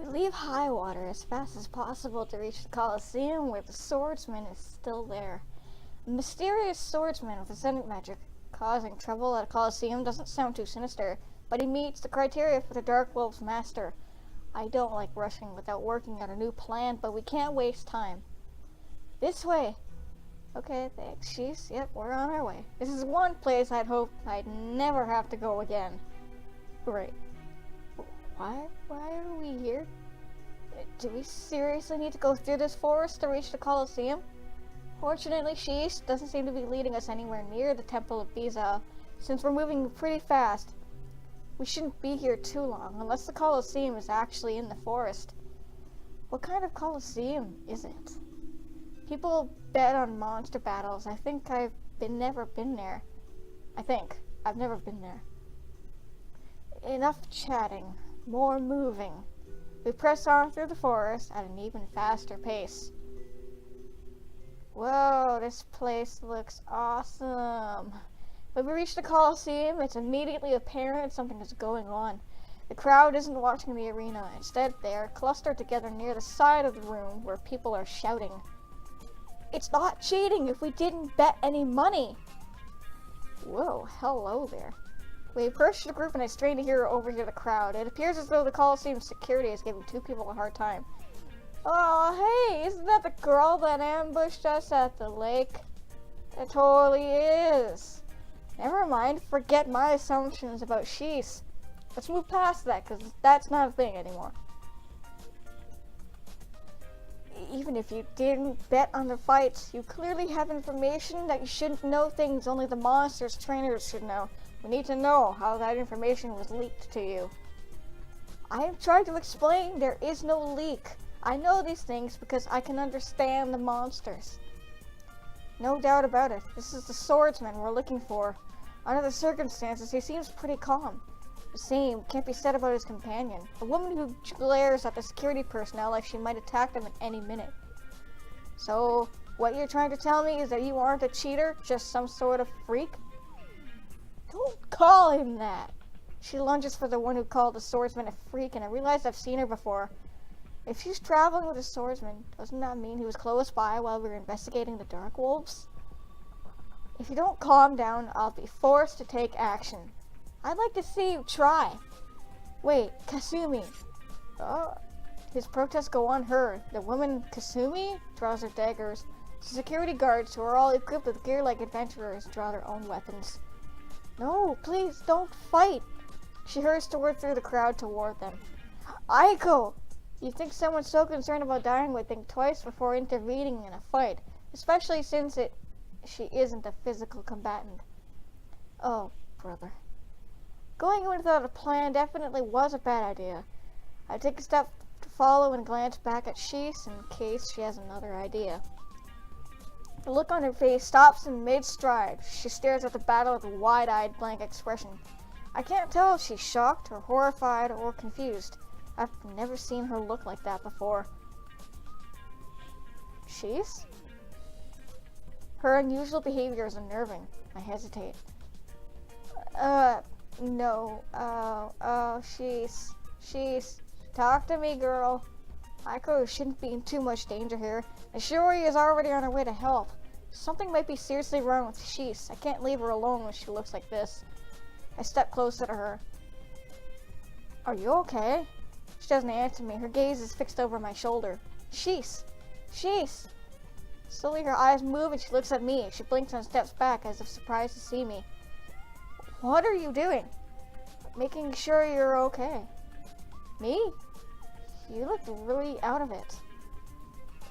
We leave Highwater as fast as possible to reach the Colosseum where the swordsman is still there. A mysterious swordsman with Ascendant magic causing trouble at a Colosseum doesn't sound too sinister, but he meets the criteria for the Dark Wolf's master. I don't like rushing without working out a new plan, but we can't waste time. This way. Okay, thanks. Yep, we're on our way. This is one place I'd hoped I'd never have to go again. Great. Why are we here? Do we seriously need to go through this forest to reach the Colosseum? Fortunately, Sheesh doesn't seem to be leading us anywhere near the Temple of Biza, since we're moving pretty fast. We shouldn't be here too long, unless the Colosseum is actually in the forest. What kind of Colosseum is it? People bet on monster battles. I think I've never been there. I've never been there. Enough chatting. More moving. We press on through the forest at an even faster pace. Whoa, this place looks awesome. When we reach the Colosseum, it's immediately apparent something is going on. The crowd isn't watching the arena. Instead, they are clustered together near the side of the room where people are shouting. It's not cheating if we didn't bet any money. Whoa, hello there. We approach the group and I strain to overhear the crowd. It appears as though the Colosseum security is giving two people a hard time. Oh, hey, isn't that the girl that ambushed us at the lake? It totally is. Never mind, forget my assumptions about Shees. Let's move past that, because that's not a thing anymore. Even if you didn't bet on the fights, you clearly have information that you shouldn't know, things only the monsters' trainers should know. We need to know how that information was leaked to you. I am trying to explain there is no leak. I know these things because I can understand the monsters. No doubt about it, this is the swordsman we're looking for. Under the circumstances, he seems pretty calm. The same can't be said about his companion, a woman who glares at the security personnel like she might attack them at any minute. So, what you're trying to tell me is that you aren't a cheater, just some sort of freak? Don't call him that! She lunges for the one who called the swordsman a freak, and I realize I've seen her before. If she's traveling with a swordsman, doesn't that mean he was close by while we were investigating the Dark Wolves? If you don't calm down, I'll be forced to take action. I'd like to see you try. Wait, Kasumi. Oh, his protests go unheard. The woman, Kasumi, draws her daggers. The security guards, who are all equipped with gear like adventurers, draw their own weapons. No, please, don't fight. She hurries through the crowd toward them. Aiko! You'd think someone so concerned about dying would think twice before intervening in a fight, especially since she isn't a physical combatant. Oh, brother. Going in without a plan definitely was a bad idea. I take a step to follow and glance back at Shees in case she has another idea. The look on her face stops in mid-stride. She stares at the battle with a wide-eyed, blank expression. I can't tell if she's shocked or horrified or confused. I've never seen her look like that before. Shees? Her unusual behavior is unnerving. I hesitate. No. Shees. Talk to me, girl. Aiko shouldn't be in too much danger here. And Shiori is already on her way to help. Something might be seriously wrong with Shees. I can't leave her alone when she looks like this. I step closer to her. Are you okay? She doesn't answer me. Her gaze is fixed over my shoulder. Shees! Shees! Slowly her eyes move and she looks at me. She blinks and steps back as if surprised to see me. What are you doing? Making sure you're okay. Me? You look really out of it.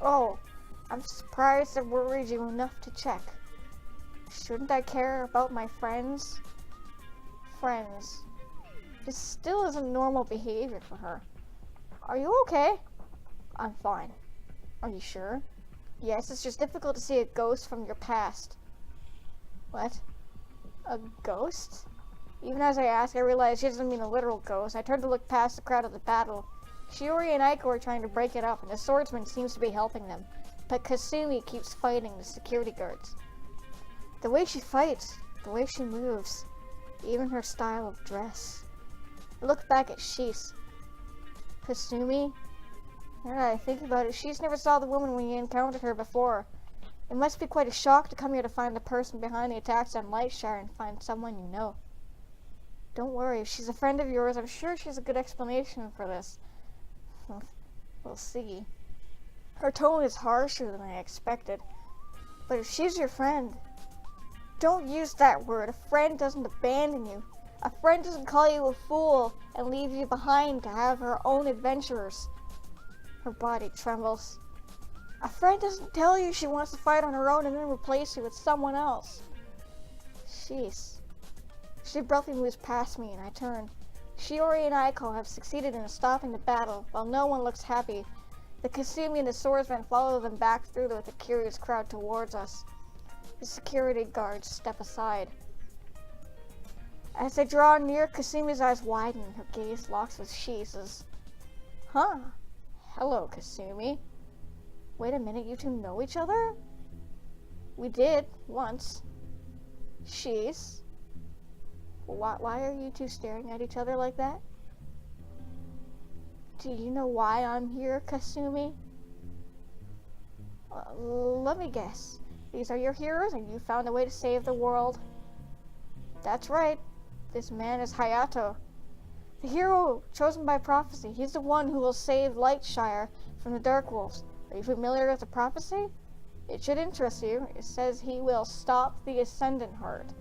Oh, I'm surprised I worried you enough to check. Shouldn't I care about my friends? Friends. This still isn't normal behavior for her. Are you okay? I'm fine. Are you sure? Yes, it's just difficult to see a ghost from your past. What? A ghost? Even as I ask, I realize she doesn't mean a literal ghost. I turn to look past the crowd of the battle. Shiori and Aiko are trying to break it up, and the swordsman seems to be helping them. But Kasumi keeps fighting the security guards. The way she fights, the way she moves, even her style of dress. I look back at Shees. Kasumi? Now that I think about it, she's never saw the woman when you encountered her before. It must be quite a shock to come here to find the person behind the attacks on Lightshire and find someone you know. Don't worry, if she's a friend of yours, I'm sure she has a good explanation for this. We'll see. Her tone is harsher than I expected. But if she's your friend, don't use that word. A friend doesn't abandon you. A friend doesn't call you a fool and leave you behind to have her own adventures. Her body trembles. A friend doesn't tell you she wants to fight on her own and then replace you with someone else. Jeez. She abruptly moves past me and I turn. Shiori and Aiko have succeeded in stopping the battle, while no one looks happy. The Kasumi and the swordsman follow them back through with a curious crowd towards us. The security guards step aside. As they draw near, Kasumi's eyes widen and her gaze locks with Shii's. Huh? Hello, Kasumi. Wait a minute, you two know each other? We did, once. Shii's. Why are you two staring at each other like that? Do you know why I'm here, Kasumi? Let me guess. These are your heroes and you found a way to save the world. That's right. This man is Hayato. The hero chosen by prophecy. He's the one who will save Lightshire from the Dark Wolves. Are you familiar with the prophecy? It should interest you. It says he will stop the Ascendant Heart.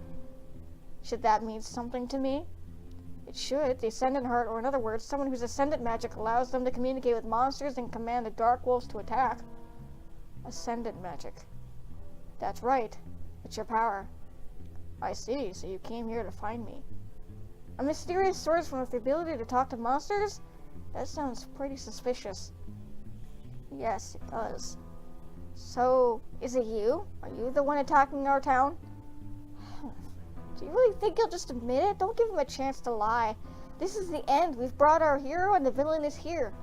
Should that mean something to me? It should. The Ascendant Heart, or in other words, someone whose Ascendant magic allows them to communicate with monsters and command the Dark Wolves to attack. Ascendant magic. That's right. It's your power. I see, so you came here to find me. A mysterious swordsman with the ability to talk to monsters? That sounds pretty suspicious. Yes, it does. So, is it you? Are you the one attacking our town? Do you really think he'll just admit it? Don't give him a chance to lie. This is the end. We've brought our hero and the villain is here.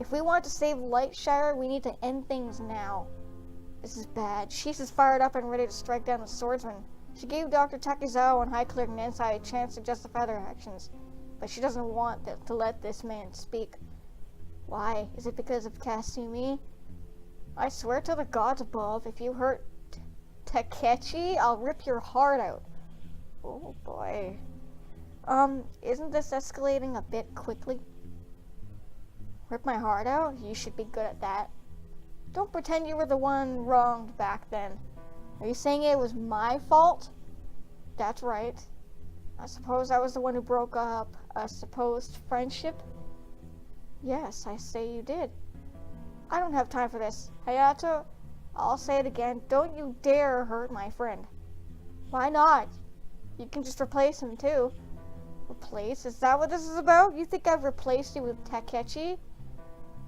If we want to save Lightshire, we need to end things now. This is bad. She's is fired up and ready to strike down the swordsman. She gave Dr. Takizawa and High Cleric Nansai a chance to justify their actions, but she doesn't want to let this man speak. Why? Is it because of Kasumi? I swear to the gods above, if you hurt Takechi, I'll rip your heart out. Oh boy. Isn't this escalating a bit quickly? Rip my heart out? You should be good at that. Don't pretend you were the one wronged back then. Are you saying it was my fault? That's right. I suppose I was the one who broke up a supposed friendship? Yes, I say you did. I don't have time for this. Hayato, I'll say it again. Don't you dare hurt my friend. Why not? You can just replace him too. Replace? Is that what this is about? You think I've replaced you with Takechi?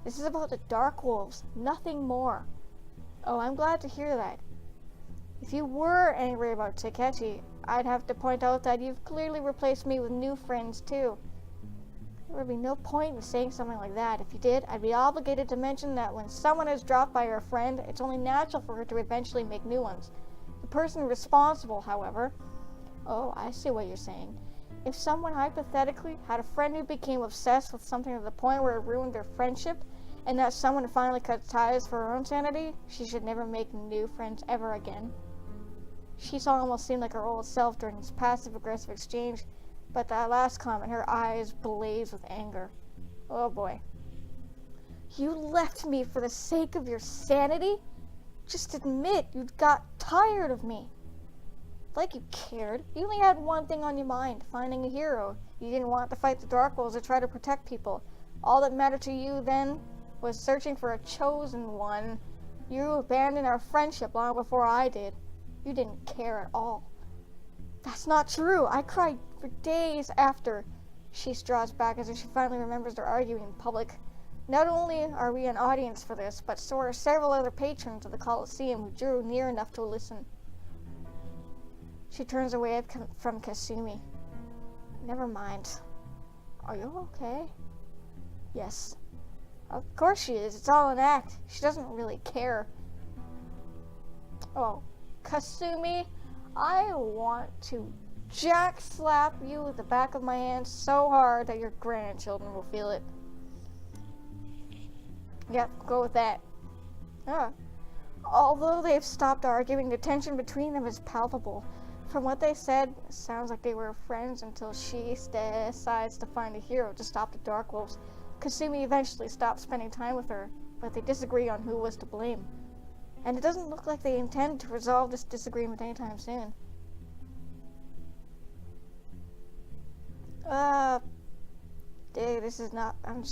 This is about the Dark Wolves, nothing more. Oh, I'm glad to hear that. If you were angry about Takechi, I'd have to point out that you've clearly replaced me with new friends too. There would be no point in saying something like that. If you did, I'd be obligated to mention that when someone is dropped by her friend, it's only natural for her to eventually make new ones. The person responsible, however... Oh, I see what you're saying. If someone hypothetically had a friend who became obsessed with something to the point where it ruined their friendship, and that someone finally cut ties for her own sanity, she should never make new friends ever again. She almost seemed like her old self during this passive-aggressive exchange, but that last comment, her eyes blazed with anger. Oh boy. You left me for the sake of your sanity? Just admit you got tired of me. Like you cared. You only had one thing on your mind, finding a hero. You didn't want to fight the Dark Wolves or try to protect people. All that mattered to you then was searching for a chosen one. You abandoned our friendship long before I did. You didn't care at all. That's not true. I cried for days after. She draws back as if she finally remembers their arguing in public. Not only are we an audience for this, but so are several other patrons of the Coliseum who drew near enough to listen. She turns away from Kasumi. Never mind. Are you okay? Yes. Of course she is. It's all an act. She doesn't really care. Oh, Kasumi, I want to jack slap you with the back of my hand so hard that your grandchildren will feel it. Yep, go with that. Ah. Although they've stopped arguing, the tension between them is palpable. From what they said, it sounds like they were friends until she decides to find a hero to stop the Dark Wolves. Kasumi eventually stopped spending time with her, but they disagree on who was to blame. And it doesn't look like they intend to resolve this disagreement anytime soon. Dude, this is not, I'm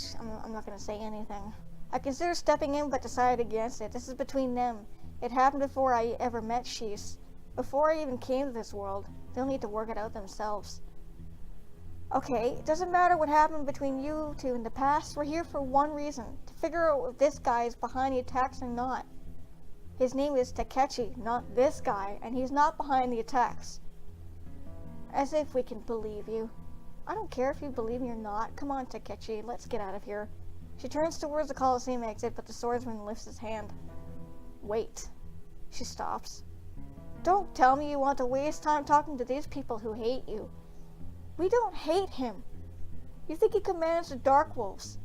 not gonna say anything. I considered stepping in, but decided against it. This is between them. It happened before I ever met Shees. Before I even came to this world. They'll need to work it out themselves. Okay, it doesn't matter what happened between you two in the past. We're here for one reason. To figure out if this guy is behind the attacks or not. His name is Takechi, not this guy, and he's not behind the attacks. As if we can believe you. I don't care if you believe me or not. Come on, Takechi, let's get out of here. She turns towards the Coliseum exit, but the swordsman lifts his hand. Wait. She stops. Don't tell me you want to waste time talking to these people who hate you. We don't hate him. You think he commands the Dark Wolves.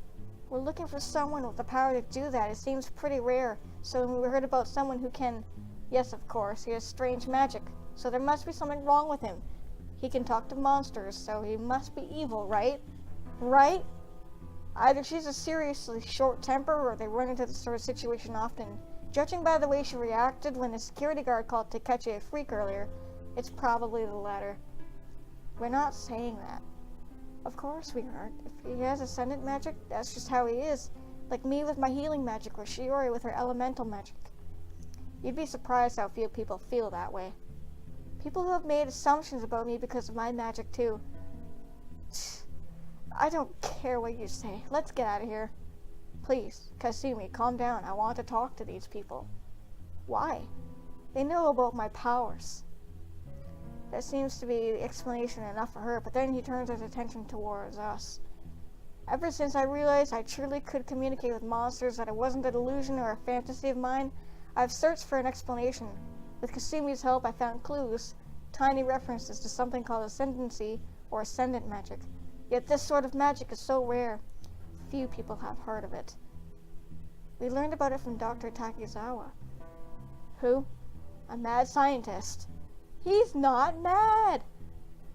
We're looking for someone with the power to do that. It seems pretty rare, so we heard about someone who can... Yes, of course, he has strange magic, so there must be something wrong with him. He can talk to monsters, so he must be evil, right? Right? Either she's a seriously short temper, or they run into this sort of situation often. Judging by the way she reacted when the security guard called Takechi a freak earlier, it's probably the latter. We're not saying that. Of course we aren't. If he has Ascendant magic, that's just how he is. Like me with my healing magic, or Shiori with her elemental magic. You'd be surprised how few people feel that way. People who have made assumptions about me because of my magic too. I don't care what you say. Let's get out of here. Please, Kasumi, calm down. I want to talk to these people. Why? They know about my powers. That seems to be explanation enough for her, but then he turns his attention towards us. Ever since I realized I truly could communicate with monsters, that it wasn't a delusion or a fantasy of mine, I've searched for an explanation. With Kasumi's help, I found clues, tiny references to something called ascendancy or ascendant magic. Yet this sort of magic is so rare, few people have heard of it. We learned about it from Dr. Takizawa. Who? A mad scientist. He's not mad!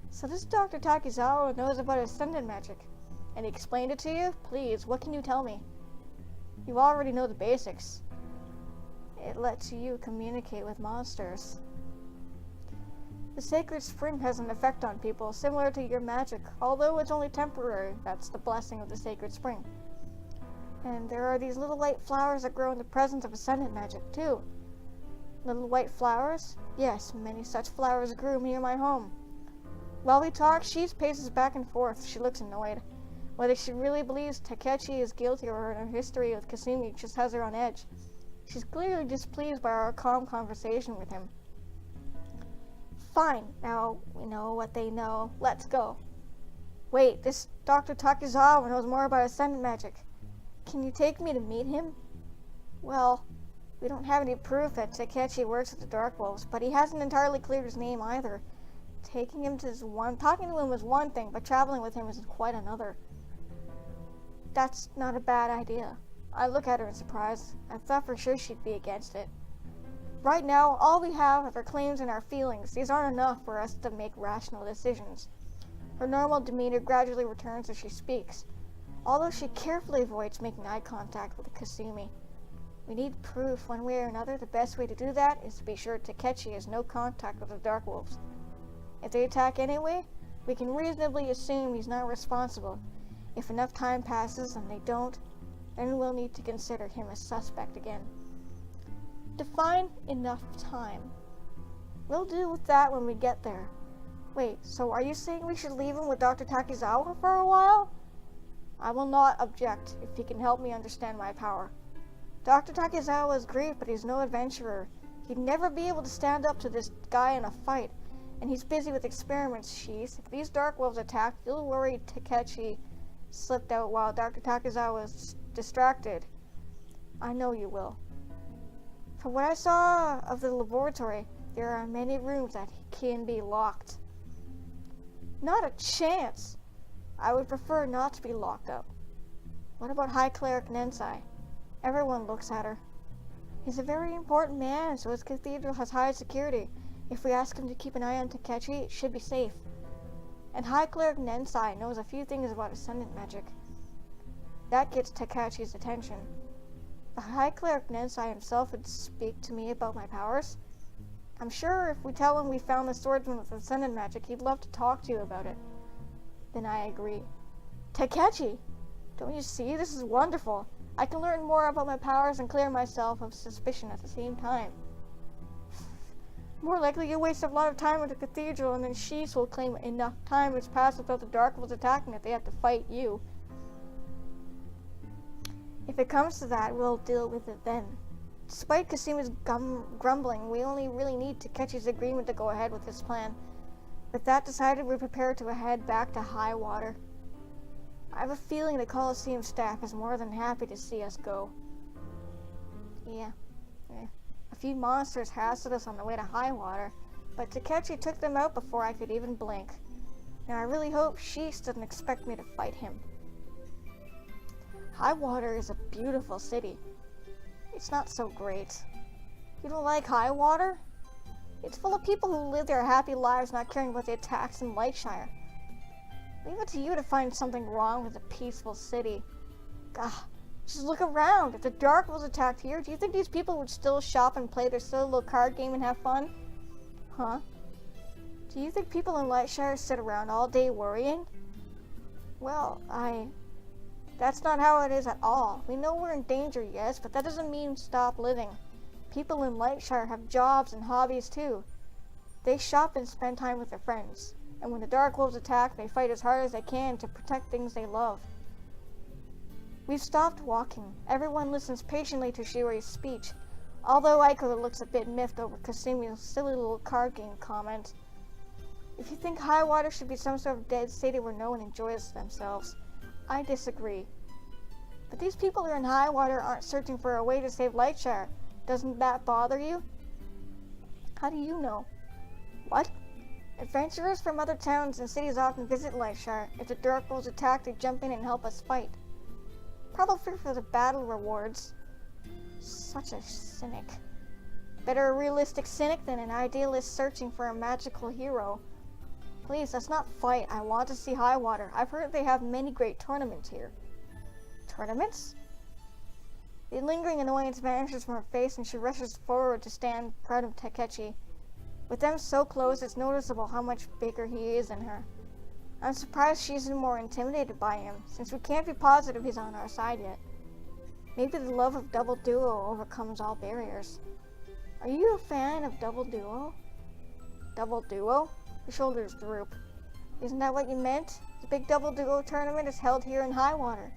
So this Dr. Takizawa knows about ascendant magic. And he explained it to you? Please, what can you tell me? You already know the basics. It lets you communicate with monsters. The sacred spring has an effect on people, similar to your magic, although it's only temporary. That's the blessing of the sacred spring. And there are these little white flowers that grow in the presence of ascendant magic, too. Little white flowers? Yes, many such flowers grew near my home. While we talk, she paces back and forth. She looks annoyed. Whether she really believes Takechi is guilty or her history with Kasumi just has her on edge. She's clearly displeased by our calm conversation with him. Fine, now we know what they know. Let's go. Wait, this Dr. Takizawa knows more about ascendant magic. Can you take me to meet him? Well, we don't have any proof that Takechi works with the Dark Wolves, but he hasn't entirely cleared his name either. Talking to him is one thing, but traveling with him is quite another. That's not a bad idea. I look at her in surprise. I thought for sure she'd be against it. Right now, all we have are our claims and our feelings. These aren't enough for us to make rational decisions. Her normal demeanor gradually returns as she speaks, although she carefully avoids making eye contact with Kasumi. We need proof one way or another. The best way to do that is to be sure Takechi has no contact with the Dark Wolves. If they attack anyway, we can reasonably assume he's not responsible. If enough time passes and they don't, then we'll need to consider him a suspect again. Define enough time. We'll deal with that when we get there. Wait, so are you saying we should leave him with Dr. Takizawa for a while? I will not object if he can help me understand my power. Dr. Takizawa is great, but he's no adventurer. He'd never be able to stand up to this guy in a fight, and he's busy with experiments, Shees. If these Dark Wolves attack, you'll worry Takechi slipped out while Dr. Takizawa is distracted. I know you will. From what I saw of the laboratory, there are many rooms that can be locked. Not a chance! I would prefer not to be locked up. What about High Cleric Nensai? Everyone looks at her. He's a very important man, so his cathedral has high security. If we ask him to keep an eye on Takechi, it should be safe. And High Cleric Nensai knows a few things about Ascendant magic. That gets Takechi's attention. If High Cleric Nensai himself would speak to me about my powers, I'm sure if we tell him we found the swordsman with Ascendant magic, he'd love to talk to you about it. Then I agree. Takechi! Don't you see? This is wonderful. I can learn more about my powers and clear myself of suspicion at the same time. More likely you'll waste a lot of time at the cathedral, and then Shees will claim enough time has passed without the Dark Wolves attacking that they have to fight you. If it comes to that, we'll deal with it then. Despite Kasima's grumbling, we only really need Takechi's agreement to go ahead with his plan. With that decided, we're prepared to head back to High Water. I have a feeling the Coliseum staff is more than happy to see us go. Yeah. A few monsters hassled us on the way to High Water, but Takechi took them out before I could even blink. Now I really hope Shees doesn't expect me to fight him. High Water is a beautiful city. It's not so great. You don't like High Water? It's full of people who live their happy lives not caring about the attacks in Lightshire. Leave it to you to find something wrong with a peaceful city. Gah, just look around. If the Dark Wolves attacked here, do you think these people would still shop and play their silly little card game and have fun? Huh? Do you think people in Lightshire sit around all day worrying? Well, that's not how it is at all. We know we're in danger, yes, but that doesn't mean stop living. People in Lightshire have jobs and hobbies too. They shop and spend time with their friends. And when the Dark Wolves attack, they fight as hard as they can to protect things they love. We've stopped walking. Everyone listens patiently to Shiori's speech, although Aiko looks a bit miffed over Kasumi's silly little card game comment. If you think High Water should be some sort of dead city where no one enjoys themselves, I disagree. But these people who are in High Water aren't searching for a way to save Lightshire. Doesn't that bother you? How do you know? What? Adventurers from other towns and cities often visit Lightshire. If the Dark Wolves attack, they jump in and help us fight. Probably for the battle rewards. Such a cynic. Better a realistic cynic than an idealist searching for a magical hero. Please, let's not fight. I want to see High Water. I've heard they have many great tournaments here. Tournaments? The lingering annoyance vanishes from her face and she rushes forward to stand proud of Takechi. With them so close, it's noticeable how much bigger he is than her. I'm surprised she isn't more intimidated by him, since we can't be positive he's on our side yet. Maybe the love of Double Duo overcomes all barriers. Are you a fan of Double Duo? Double Duo? Her shoulders droop. Isn't that what you meant? The big Double Duo tournament is held here in High Water.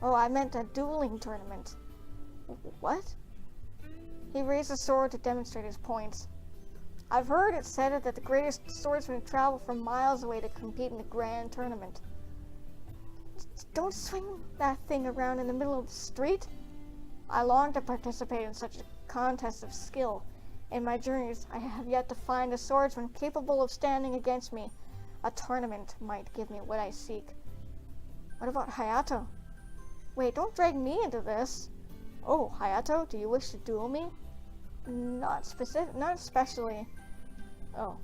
Oh, I meant a dueling tournament. What? He raised a sword to demonstrate his points. I've heard it said that the greatest swordsmen travel from miles away to compete in the grand tournament. Don't swing that thing around in the middle of the street. I long to participate in such a contest of skill. In my journeys, I have yet to find a swordsman capable of standing against me. A tournament might give me what I seek. What about Hayato? Wait, don't drag me into this. Oh, Hayato, do you wish to duel me? Not especially. Oh.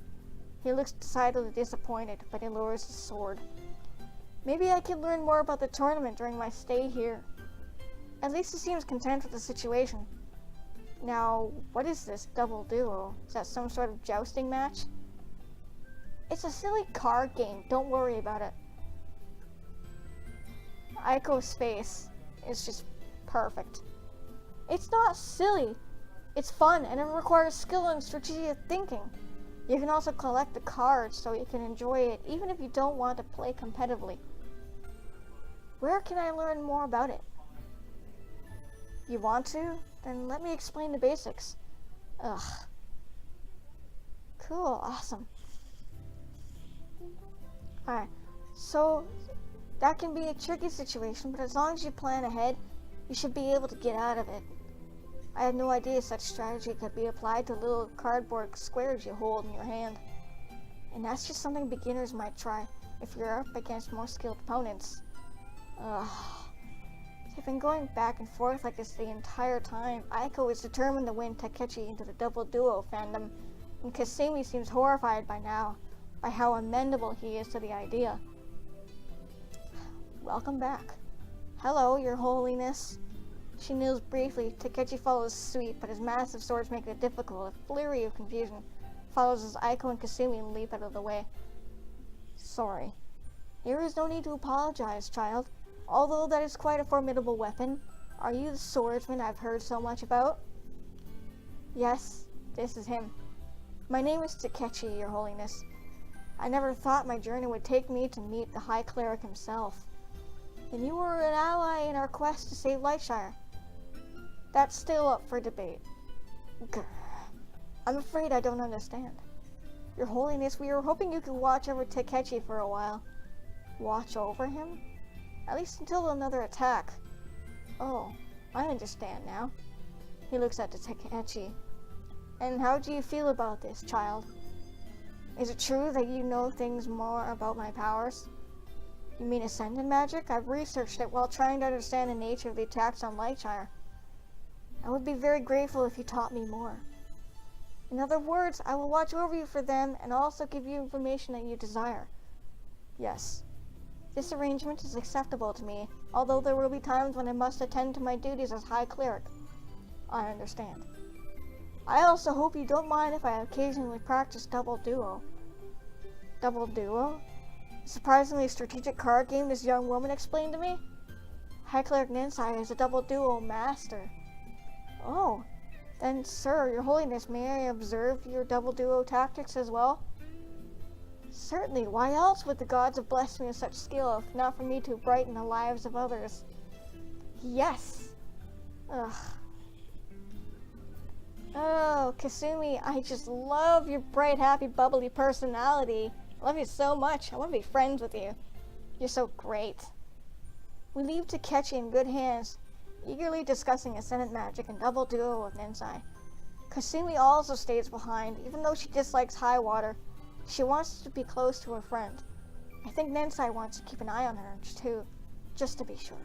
He looks decidedly disappointed, but he lowers his sword. Maybe I can learn more about the tournament during my stay here. At least he seems content with the situation. Now, what is this Double Duo? Is that some sort of jousting match? It's a silly card game. Don't worry about it. Aiko's face is just perfect. It's not silly. It's fun, and it requires skill and strategic thinking. You can also collect the cards so you can enjoy it, even if you don't want to play competitively. Where can I learn more about it? You want to? Then let me explain the basics. Ugh. Cool, awesome. Alright, so that can be a tricky situation, but as long as you plan ahead, you should be able to get out of it. I had no idea such strategy could be applied to little cardboard squares you hold in your hand. And that's just something beginners might try if you're up against more skilled opponents. Ugh. They've been going back and forth like this the entire time. Aiko is determined to win Takechi into the double duo fandom, and Kasumi seems horrified by now, by how amenable he is to the idea. Welcome back. Hello, your holiness. She kneels briefly. Takechi follows suit, but his massive swords make it difficult. A flurry of confusion follows as Aiko and Kasumi leap out of the way. Sorry. There is no need to apologize, child. Although that is quite a formidable weapon. Are you the swordsman I've heard so much about? Yes, this is him. My name is Takechi, your holiness. I never thought my journey would take me to meet the High Cleric himself. And you were an ally in our quest to save Lightshire. That's still up for debate. Grr. I'm afraid I don't understand. Your holiness, we were hoping you could watch over Takechi for a while. Watch over him? At least until another attack. Oh, I understand now. He looks at Takechi. And how do you feel about this, child? Is it true that you know things more about my powers? You mean Ascendant magic? I've researched it while trying to understand the nature of the attacks on Lightshire. I would be very grateful if you taught me more. In other words, I will watch over you for them and also give you information that you desire. Yes. This arrangement is acceptable to me, although there will be times when I must attend to my duties as High Cleric. I understand. I also hope you don't mind if I occasionally practice double duo. Double duo? A surprisingly strategic card game, this young woman explained to me. High Cleric Ninsai is a double duo master. Oh, then sir, your holiness, may I observe your double duo tactics as well? Certainly, why else would the gods have blessed me with such skill if not for me to brighten the lives of others? Yes! Ugh. Oh, Kasumi, I just love your bright, happy, bubbly personality. I love you so much. I want to be friends with you. You're so great. We leave Takechi in good hands, eagerly discussing Ascendant magic and double duo with Ninsai. Kasumi also stays behind, even though she dislikes high water. She wants to be close to her friend. I think Ninsai wants to keep an eye on her, too, just to be sure.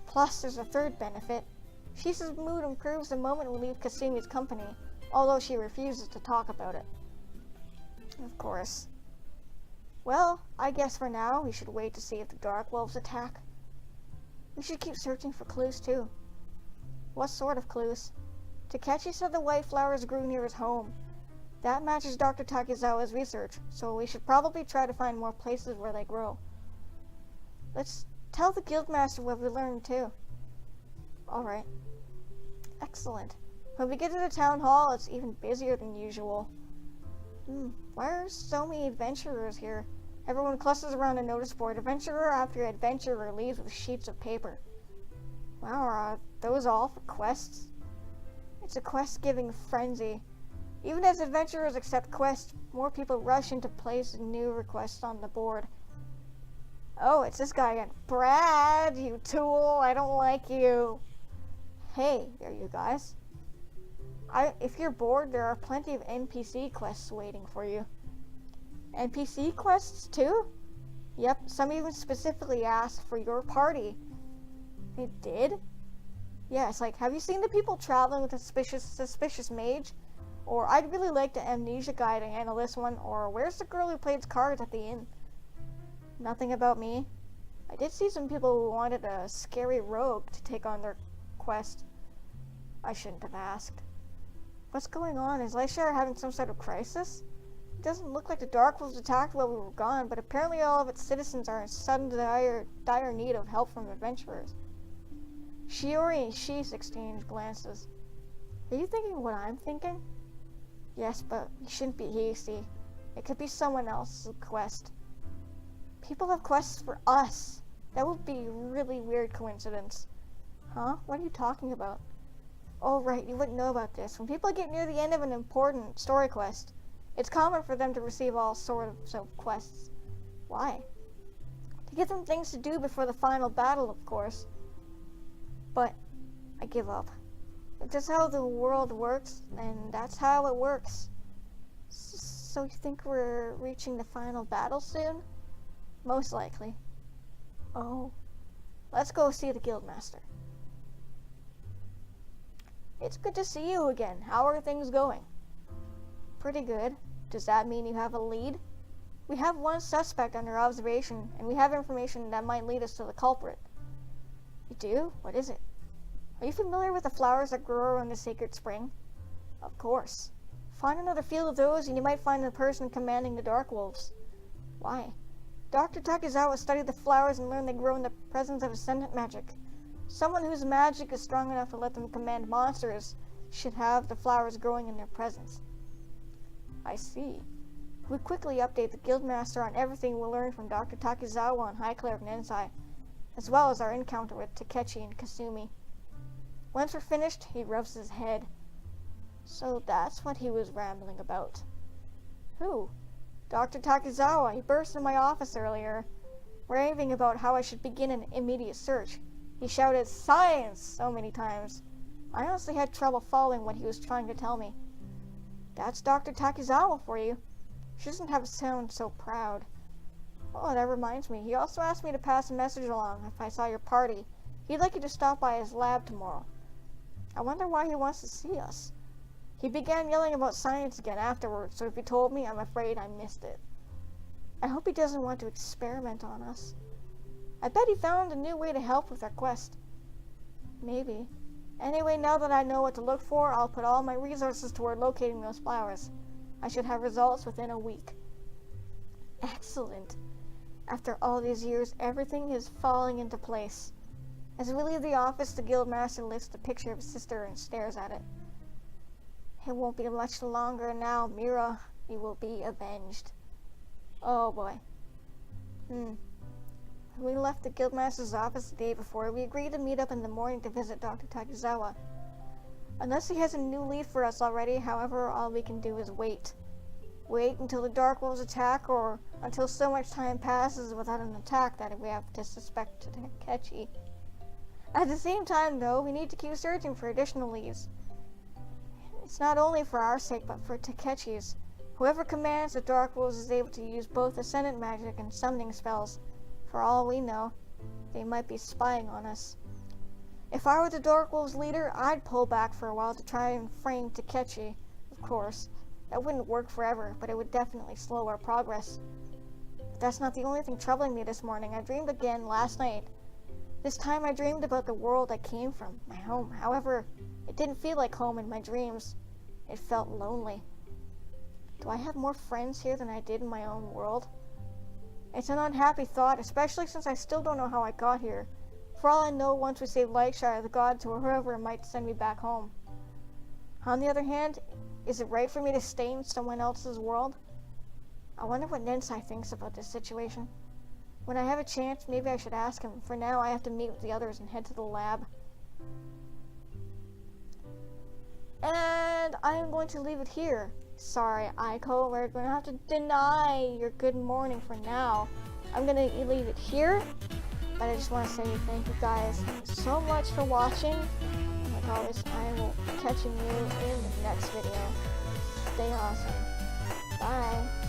Plus, there's a third benefit. Shisa's mood improves the moment we leave Kasumi's company, although she refuses to talk about it. Of course. Well, I guess for now we should wait to see if the Dark Wolves attack. We should keep searching for clues, too. What sort of clues? Takechi said the white flowers grew near his home. That matches Dr. Takizawa's research, so we should probably try to find more places where they grow. Let's tell the Guildmaster what we learned, too. Alright. Excellent. When we get to the town hall, it's even busier than usual. Why are so many adventurers here? Everyone clusters around a notice board. Adventurer after adventurer leaves with sheets of paper. Wow, are those all for quests? It's a quest-giving frenzy. Even as adventurers accept quests, more people rush into place new requests on the board. Oh, it's this guy again. Brad, you tool, I don't like you. Hey, there you guys. If you're bored, there are plenty of NPC quests waiting for you. NPC quests, too? Yep, some even specifically asked for your party. It did? Yeah, it's like, have you seen the people traveling with a suspicious mage? Or, I'd really like the amnesia guy to handle this one. Or, where's the girl who plays cards at the inn? Nothing about me. I did see some people who wanted a scary rogue to take on their quest. I shouldn't have asked. What's going on? Is Lightshire having some sort of crisis? It doesn't look like the Dark Wolves attacked while we were gone, but apparently all of its citizens are in sudden dire need of help from adventurers. Shiori and Sheese exchange glances. Are you thinking what I'm thinking? Yes, but we shouldn't be hasty. It could be someone else's quest. People have quests for us. That would be a really weird coincidence. Huh? What are you talking about? Oh, right, you wouldn't know about this. When people get near the end of an important story quest, it's common for them to receive all sorts of quests. Why? To give them things to do before the final battle, of course. But I give up. If that's how the world works, then that's how it works. So you think we're reaching the final battle soon? Most likely. Oh. Let's go see the Guildmaster. It's good to see you again. How are things going? Pretty good. Does that mean you have a lead? We have one suspect under observation, and we have information that might lead us to the culprit. You do? What is it? Are you familiar with the flowers that grow around the sacred spring? Of course. Find another field of those, and you might find the person commanding the Dark Wolves. Why? Dr. Takizawa studied the flowers and learned they grow in the presence of Ascendant magic. Someone whose magic is strong enough to let them command monsters should have the flowers growing in their presence. I see. We quickly update the Guildmaster on everything we learned from Dr. Takizawa and High Cleric Nensai, as well as our encounter with Takechi and Kasumi. Once we're finished, he rubs his head. So that's what he was rambling about. Who? Dr. Takizawa. He burst into my office earlier, raving about how I should begin an immediate search. He shouted, "Science!" so many times. I honestly had trouble following what he was trying to tell me. That's Dr. Takizawa for you. She doesn't have to sound so proud. Oh, that reminds me. He also asked me to pass a message along if I saw your party. He'd like you to stop by his lab tomorrow. I wonder why he wants to see us. He began yelling about science again afterwards, so if he told me, I'm afraid I missed it. I hope he doesn't want to experiment on us. I bet he found a new way to help with our quest. Maybe. Anyway, now that I know what to look for, I'll put all my resources toward locating those flowers. I should have results within a week. Excellent. After all these years, everything is falling into place. As we leave the office, the Guildmaster lifts the picture of his sister and stares at it. It won't be much longer now, Mira. You will be avenged. Oh boy. We left the Guildmaster's office the day before. We agreed to meet up in the morning to visit Dr. Takizawa. Unless he has a new lead for us already, however, all we can do is wait. Wait until the Dark Wolves attack, or until so much time passes without an attack that we have to suspect Takechi. At the same time, though, we need to keep searching for additional leads. It's not only for our sake, but for Takechi's. Whoever commands the Dark Wolves is able to use both Ascendant magic and summoning spells. For all we know, they might be spying on us. If I were the Dark Wolves leader, I'd pull back for a while to try and frame Takechi. Of course, that wouldn't work forever, but it would definitely slow our progress. But that's not the only thing troubling me this morning. I dreamed again last night. This time I dreamed about the world I came from, my home. However, it didn't feel like home in my dreams. It felt lonely. Do I have more friends here than I did in my own world? It's an unhappy thought, especially since I still don't know how I got here. For all I know, once we save Lakeshire, the gods or whoever might send me back home. On the other hand, is it right for me to stay in someone else's world? I wonder what Nensai thinks about this situation. When I have a chance, maybe I should ask him. For now, I have to meet with the others and head to the lab. And I am going to leave it here. Sorry, Aiko, we're going to have to deny your good morning for now. I'm going to leave it here, but I just want to say thank you guys so much for watching. Like always, I will be catching you in the next video. Stay awesome. Bye.